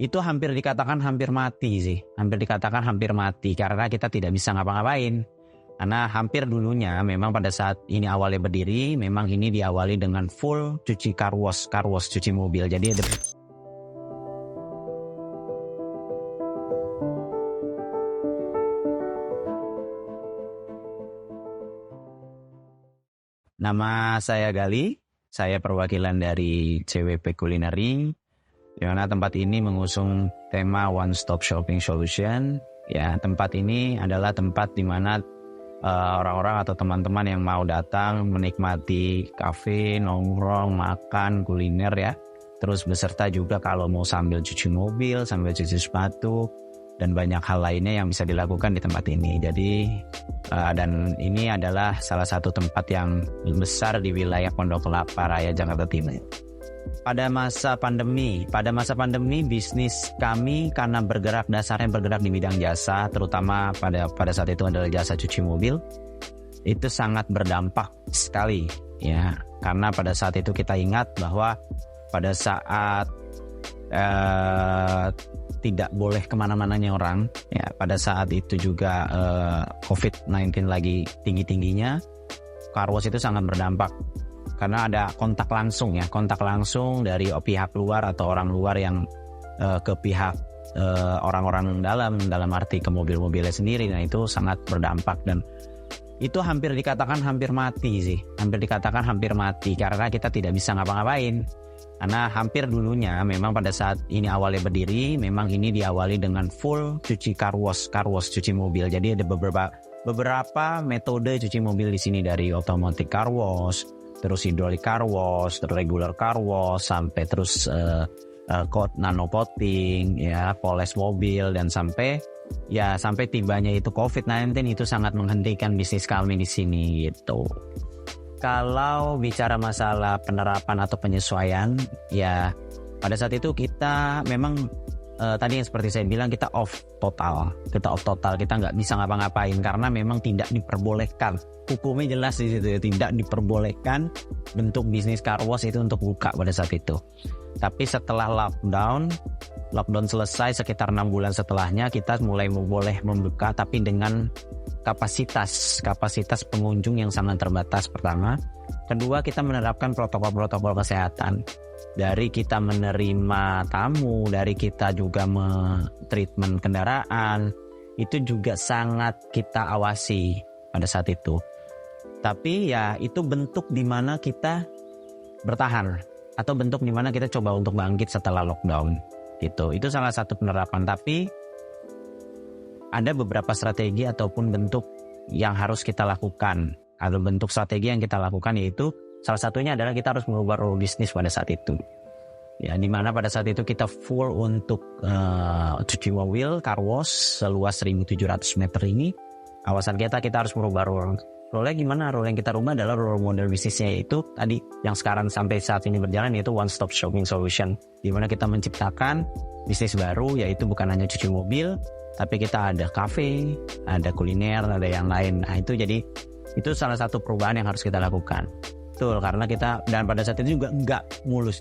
itu hampir dikatakan hampir mati sih. Hampir dikatakan hampir mati karena kita tidak bisa ngapa-ngapain. Karena hampir dulunya memang pada saat ini awalnya berdiri, memang ini diawali dengan full cuci car wash cuci mobil. Jadi ada nama saya Gali, saya perwakilan dari CWP Culinary, di mana tempat ini mengusung tema One Stop Shopping Solution. Ya, tempat ini adalah tempat di mana orang-orang atau teman-teman yang mau datang menikmati kafe, nongkrong, makan, kuliner ya. Terus beserta juga kalau mau sambil cuci mobil, sambil cuci sepatu, dan banyak hal lainnya yang bisa dilakukan di tempat ini. Jadi dan ini adalah salah satu tempat yang besar di wilayah Pondok Kelapa Raya, Jakarta Timur. Pada masa pandemi bisnis kami karena dasarnya bergerak di bidang jasa, terutama pada saat itu adalah jasa cuci mobil, itu sangat berdampak sekali ya. Karena pada saat itu kita ingat bahwa pada saat tidak boleh kemana-mananya orang ya, pada saat itu juga COVID-19 lagi tinggi-tingginya, car wash itu sangat berdampak karena ada kontak langsung dari pihak luar atau orang luar yang ke pihak orang-orang dalam arti ke mobil-mobilnya sendiri. Nah, itu sangat berdampak dan itu hampir dikatakan hampir mati karena kita tidak bisa ngapa-ngapain. Karena hampir dulunya memang pada saat ini awalnya berdiri, memang ini diawali dengan full cuci car wash cuci mobil. Jadi ada beberapa metode cuci mobil di sini, dari automatic car wash, terus hydraulic car wash, regular car wash, sampai terus nano coating, ya, poles mobil, dan sampai tibanya itu COVID-19 itu sangat menghentikan bisnis kami di sini gitu. Kalau bicara masalah penerapan atau penyesuaian, ya pada saat itu kita memang tadi yang seperti saya bilang, kita off total, kita nggak bisa ngapa-ngapain karena memang tidak diperbolehkan. Hukumnya jelas di situ ya, tidak diperbolehkan bentuk bisnis car wash itu untuk buka pada saat itu. Tapi setelah lockdown selesai sekitar 6 bulan setelahnya, kita mulai boleh membuka, tapi dengan kapasitas pengunjung yang sangat terbatas pertama. Kedua, kita menerapkan protokol kesehatan. Dari kita menerima tamu, dari kita juga treatment kendaraan, itu juga sangat kita awasi pada saat itu. Tapi ya itu bentuk di mana kita bertahan, atau bentuk di mana kita coba untuk bangkit setelah lockdown gitu. Itu salah satu penerapan. Tapi ada beberapa strategi ataupun bentuk yang harus kita lakukan, atau bentuk strategi yang kita lakukan, yaitu salah satunya adalah kita harus mengubah role bisnis pada saat itu. Ya, dimana pada saat itu kita full untuk cuci mobil, car wash seluas 1.700 meter ini. Awasan kita harus merubah role. Role-nya gimana? Role yang kita rubah adalah role model bisnisnya, yaitu tadi yang sekarang sampai saat ini berjalan, yaitu One Stop Shopping Solution. Dimana kita menciptakan bisnis baru, yaitu bukan hanya cuci mobil, tapi kita ada kafe, ada kuliner, ada yang lain. Nah, itu salah satu perubahan yang harus kita lakukan. Betul, karena dan pada saat itu juga nggak mulus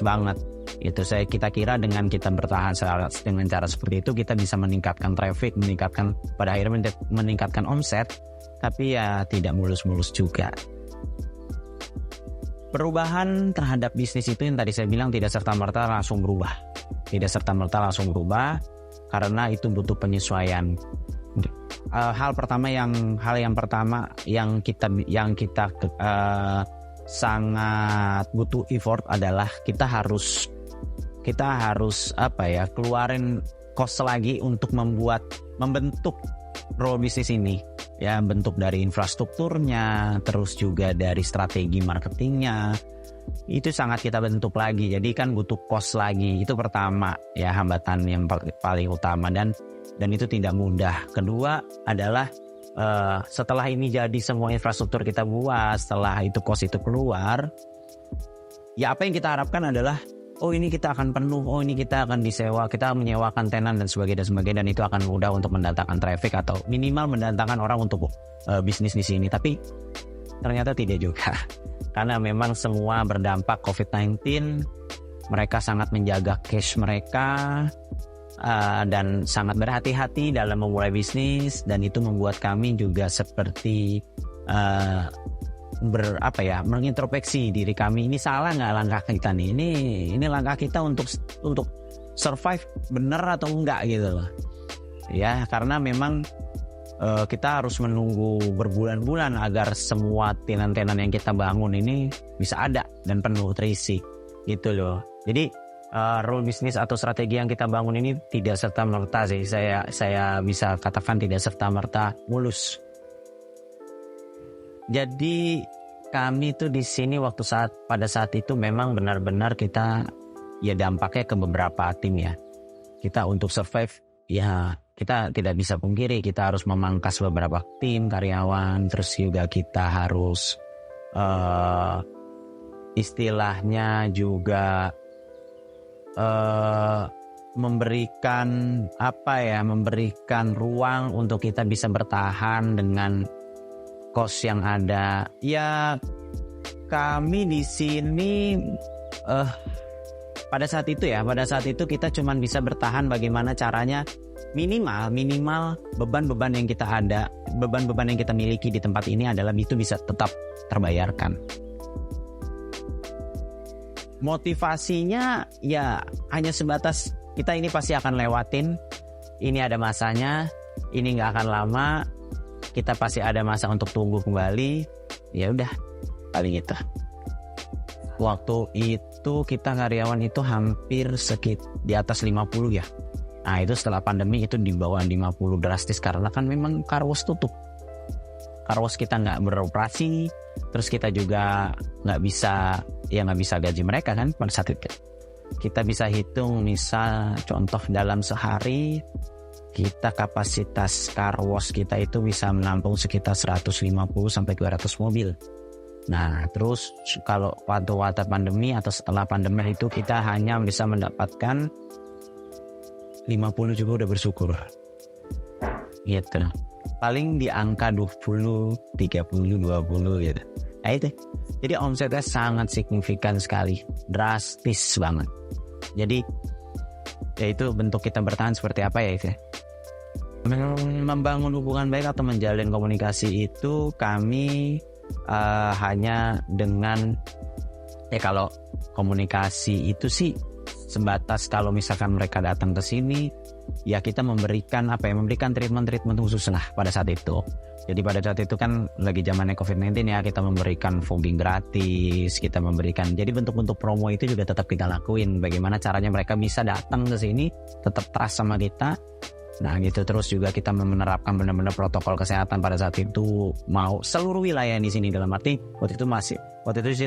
banget. Kita kira dengan kita bertahan dengan cara seperti itu, kita bisa meningkatkan traffic, pada akhirnya meningkatkan omset, tapi ya tidak mulus-mulus juga. Perubahan terhadap bisnis itu yang tadi saya bilang tidak serta-merta langsung berubah, karena itu butuh penyesuaian. Hal yang pertama yang kita sangat butuh effort adalah kita harus keluarin cost lagi untuk membentuk role bisnis ini, ya, bentuk dari infrastrukturnya, terus juga dari strategi marketingnya, itu sangat kita bentuk lagi. Jadi kan butuh cost lagi, itu pertama ya, hambatan yang paling utama, dan itu tidak mudah. Kedua adalah setelah ini jadi semua infrastruktur kita buat, setelah itu cost itu keluar, ya apa yang kita harapkan adalah ini kita akan penuh, ini kita akan disewa, kita menyewakan tenan dan sebagainya, dan itu akan mudah untuk mendatangkan traffic atau minimal mendatangkan orang untuk bisnis di sini. Tapi ternyata tidak juga, karena memang semua berdampak COVID-19 mereka sangat menjaga cash mereka dan sangat berhati-hati dalam memulai bisnis, dan itu membuat kami juga seperti mengintrospeksi diri kami, ini salah nggak langkah kita nih, ini langkah kita untuk survive bener atau enggak gitu loh ya, karena memang kita harus menunggu berbulan-bulan agar semua tenan-tenan yang kita bangun ini bisa ada dan penuh terisi gitu loh. Jadi rule bisnis atau strategi yang kita bangun ini tidak serta-merta sih, saya bisa katakan tidak serta-merta mulus. Jadi kami tuh di sini pada saat itu memang benar-benar kita ya dampaknya ke beberapa tim ya. Kita untuk survive ya kita tidak bisa pungkiri kita harus memangkas beberapa tim karyawan, terus juga kita harus istilahnya juga memberikan ruang untuk kita bisa bertahan dengan cost yang ada. Ya kami di sini pada saat itu kita cuma bisa bertahan bagaimana caranya minimal beban-beban yang kita miliki di tempat ini adalah itu bisa tetap terbayarkan. Motivasinya ya hanya sebatas kita ini pasti akan lewatin, ini ada masanya, ini nggak akan lama, kita pasti ada masa untuk tumbuh kembali, ya udah paling itu. Waktu itu kita karyawan itu hampir di atas 50 ya. Nah itu setelah pandemi itu di bawah 50 drastis karena kan memang car wash tutup. Car wash kita nggak beroperasi, terus kita juga nggak bisa gaji mereka kan pada saat itu. Kita bisa hitung misal contoh dalam sehari kita kapasitas car wash kita itu bisa menampung sekitar 150 sampai 200 mobil. Nah terus kalau waktu pandemi atau setelah pandemi itu kita hanya bisa mendapatkan 50 juga udah bersyukur gitu, paling di angka 20, 30, 20 gitu. Nah itu jadi omsetnya sangat signifikan sekali, drastis banget. Jadi ya itu bentuk kita bertahan seperti apa ya itu. Membangun hubungan baik atau menjalin komunikasi itu kami hanya dengan kalau komunikasi itu sih sebatas kalau misalkan mereka datang ke sini ya kita memberikan treatment khusus lah pada saat itu. Jadi pada saat itu kan lagi zamannya COVID-19 ya, kita memberikan fogging gratis, kita memberikan, jadi bentuk-bentuk promo itu juga tetap kita lakuin. Bagaimana caranya mereka bisa datang ke sini tetap trust sama kita. Nah gitu, terus juga kita menerapkan benar-benar protokol kesehatan pada saat itu, mau seluruh wilayah di sini, dalam arti waktu itu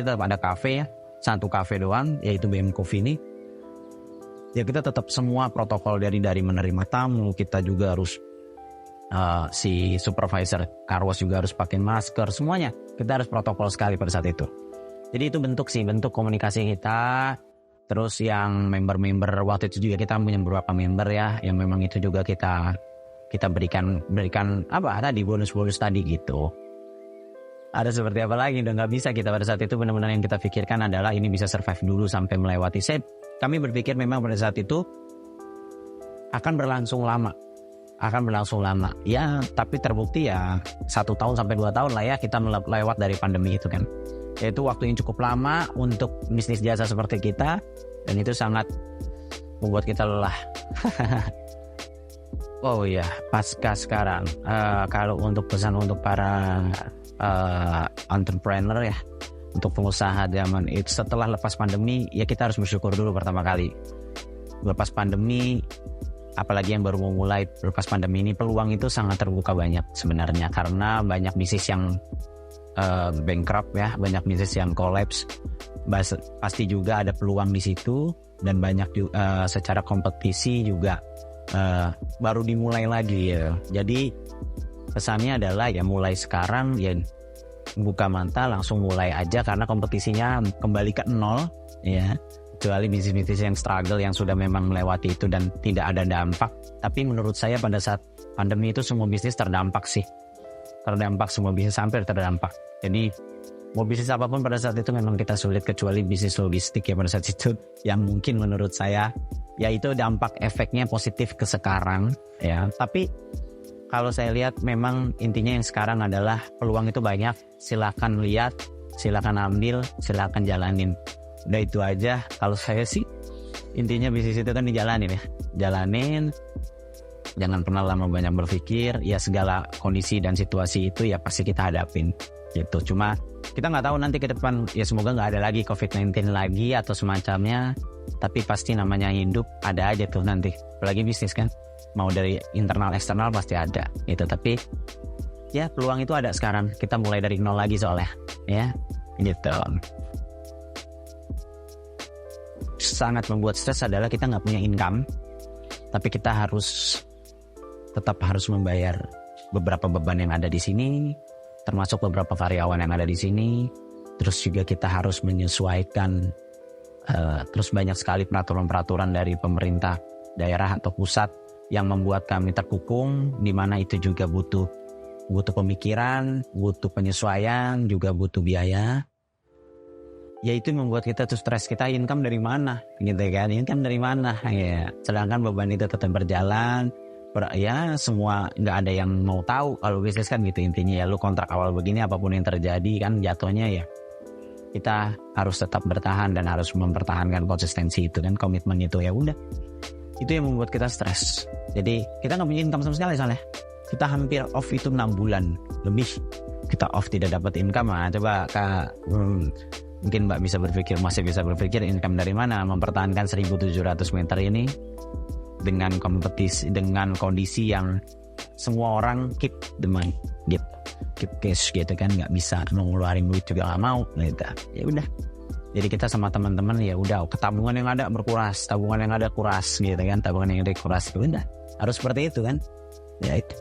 tetap ada kafe ya, satu kafe doang yaitu BM Coffee ini. Ya kita tetap semua protokol dari menerima tamu, kita juga harus si supervisor car wash juga harus pakai masker, semuanya kita harus protokol sekali pada saat itu. Jadi itu bentuk komunikasi kita. Terus yang member waktu itu juga kita punya beberapa member ya, yang memang itu juga kita berikan bonus tadi gitu. Ada seperti apa lagi, udah nggak bisa kita pada saat itu. Benar-benar yang kita pikirkan adalah ini bisa survive dulu sampai melewati kami berpikir memang pada saat itu akan berlangsung lama ya, tapi terbukti ya 1 tahun sampai 2 tahun lah ya kita melewat dari pandemi itu kan. Yaitu waktu yang cukup lama untuk bisnis jasa seperti kita, dan itu sangat membuat kita lelah. Oh iya, pasca sekarang kalau untuk pesan untuk para entrepreneur ya, untuk pengusaha zaman itu setelah lepas pandemi ya kita harus bersyukur dulu. Pertama kali lepas pandemi, apalagi yang baru mau mulai lepas pandemi ini, peluang itu sangat terbuka banyak sebenarnya, karena banyak bisnis yang bankrupt ya, banyak bisnis yang collapse. Pasti juga ada peluang di situ, dan banyak secara kompetisi juga baru dimulai lagi ya. Jadi pesannya adalah ya mulai sekarang ya buka mata, langsung mulai aja, karena kompetisinya kembali ke nol ya, kecuali bisnis-bisnis yang struggle yang sudah memang melewati itu dan tidak ada dampak. Tapi menurut saya pada saat pandemi itu semua bisnis terdampak sih, semua bisnis hampir terdampak. Jadi mau bisnis apapun pada saat itu memang kita sulit, kecuali bisnis logistik ya pada saat itu, yang mungkin menurut saya ya itu dampak efeknya positif ke sekarang ya. Tapi kalau saya lihat memang intinya yang sekarang adalah peluang itu banyak, silakan lihat, silakan ambil, silakan jalanin. Udah itu aja kalau saya sih. Intinya bisnis itu kan dijalanin ya, jalanin, jangan pernah lama banyak berpikir. Ya segala kondisi dan situasi itu ya pasti kita hadapin gitu. Cuma kita nggak tahu nanti ke depan, ya semoga nggak ada lagi COVID-19 lagi atau semacamnya. Tapi pasti namanya hidup ada aja tuh nanti, apalagi bisnis kan, mau dari internal eksternal pasti ada gitu. Tapi ya peluang itu ada sekarang, kita mulai dari nol lagi soalnya ya gitu. Sangat membuat stres adalah kita nggak punya income, tapi kita tetap harus membayar beberapa beban yang ada di sini, termasuk beberapa karyawan yang ada di sini. Terus juga kita harus menyesuaikan, terus banyak sekali peraturan-peraturan dari pemerintah daerah atau pusat yang membuat kami terkukung, di mana itu juga butuh pemikiran, butuh penyesuaian, juga butuh biaya. Ya itu membuat kita tuh stres, kita income dari mana gitu kan, income dari mana ya. Sedangkan beban itu tetap berjalan, ya semua nggak ada yang mau tahu kalau bisnis kan gitu. Intinya ya lu kontrak awal begini, apapun yang terjadi kan jatuhnya ya kita harus tetap bertahan dan harus mempertahankan konsistensi itu kan, komitmen itu. Ya udah, itu yang membuat kita stres. Jadi kita nggak punya income sama sekali soalnya. Kita hampir off itu 6 bulan lebih kita off, tidak dapat income. Coba Kak, mungkin Mbak masih bisa berpikir income dari mana mempertahankan 1.700 meter ini dengan kondisi yang semua orang keep the money gitu, keep cash gitu kan, nggak bisa mau ngeluarin duit juga nggak mau gitu. Ya udah, jadi kita sama teman-teman ya udah, tabungan yang ada berkuras, tabungan yang ada kuras gitu kan, tabungan yang ada kuras, ya udah harus seperti itu kan ya. Itu